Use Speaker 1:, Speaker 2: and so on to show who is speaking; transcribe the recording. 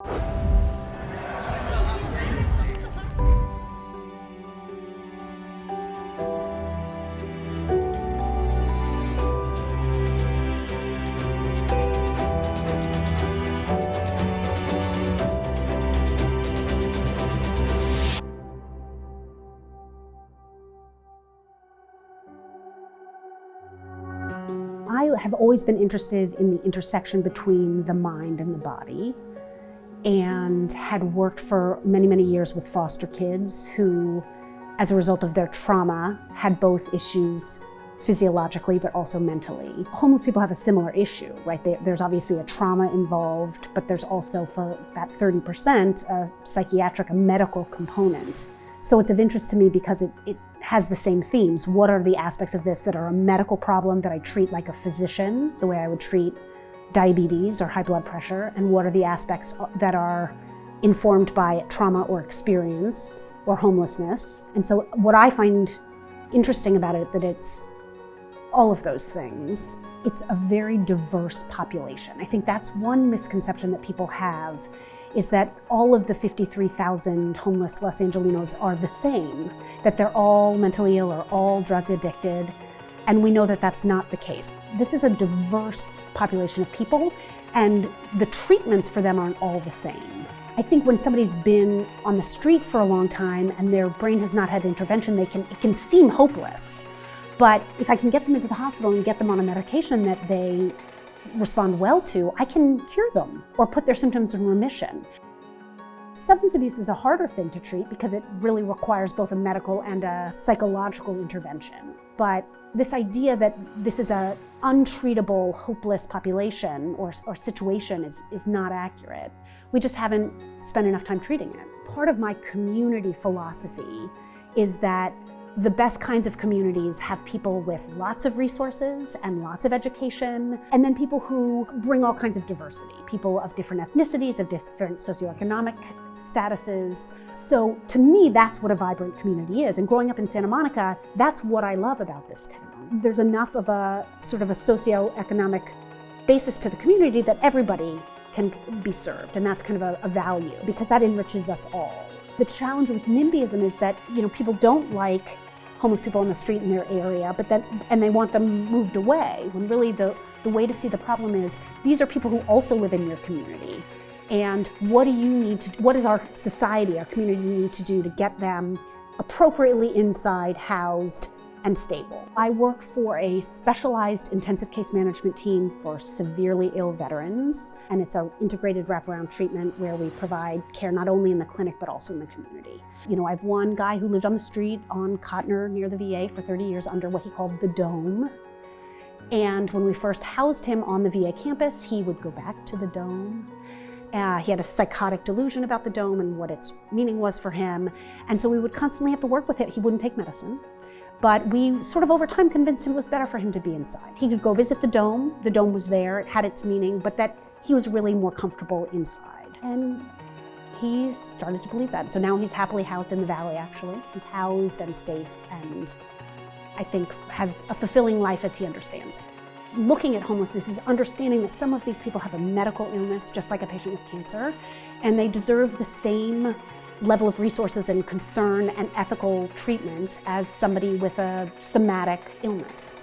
Speaker 1: I have always been interested in the intersection between the mind and the body, and had worked for many, many years with foster kids who, as a result of their trauma, had both issues physiologically but also mentally. Homeless people have a similar issue, right? There's obviously a trauma involved, but there's also, for that 30%, a psychiatric, a medical component. So it's of interest to me because it has the same themes. What are the aspects of this that are a medical problem that I treat like a physician, the way I would treat diabetes or high blood pressure, and what are the aspects that are informed by trauma or experience or homelessness? And so what I find interesting about it, that it's all of those things. It's a very diverse population. I think that's one misconception that people have, is that all of the 53,000 homeless Los Angelinos are the same, that they're all mentally ill or all drug addicted, and we know that that's not the case. This is a diverse population of people, and the treatments for them aren't all the same. I think when somebody's been on the street for a long time and their brain has not had intervention, it can seem hopeless. But if I can get them into the hospital and get them on a medication that they respond well to, I can cure them or put their symptoms in remission. Substance abuse is a harder thing to treat because it really requires both a medical and a psychological intervention. But this idea that this is an untreatable, hopeless population or situation is not accurate. We just haven't spent enough time treating it. Part of my community philosophy is that the best kinds of communities have people with lots of resources and lots of education, and then people who bring all kinds of diversity, people of different ethnicities, of different socioeconomic statuses. So to me, that's what a vibrant community is. And growing up in Santa Monica, that's what I love about this town. There's enough of a sort of a socioeconomic basis to the community that everybody can be served, and that's kind of a value, because that enriches us all. The challenge with NIMBYism is that, people don't like homeless people on the street in their area, and they want them moved away, when really the way to see the problem is, these are people who also live in your community. And what does our society, our community need to do to get them appropriately inside, housed, and stable? I work for a specialized intensive case management team for severely ill veterans, and it's an integrated wraparound treatment where we provide care not only in the clinic but also in the community. I have one guy who lived on the street on Cotner near the VA for 30 years under what he called the Dome. And when we first housed him on the VA campus, he would go back to the Dome. He had a psychotic delusion about the Dome and what its meaning was for him. And so we would constantly have to work with it. He wouldn't take medicine. But we sort of over time convinced him it was better for him to be inside. He could go visit the Dome was there, it had its meaning, but that he was really more comfortable inside. And he started to believe that. So now he's happily housed in the Valley, actually. He's housed and safe, and I think has a fulfilling life as he understands it. Looking at homelessness is understanding that some of these people have a medical illness, just like a patient with cancer, and they deserve the same level of resources and concern and ethical treatment as somebody with a somatic illness.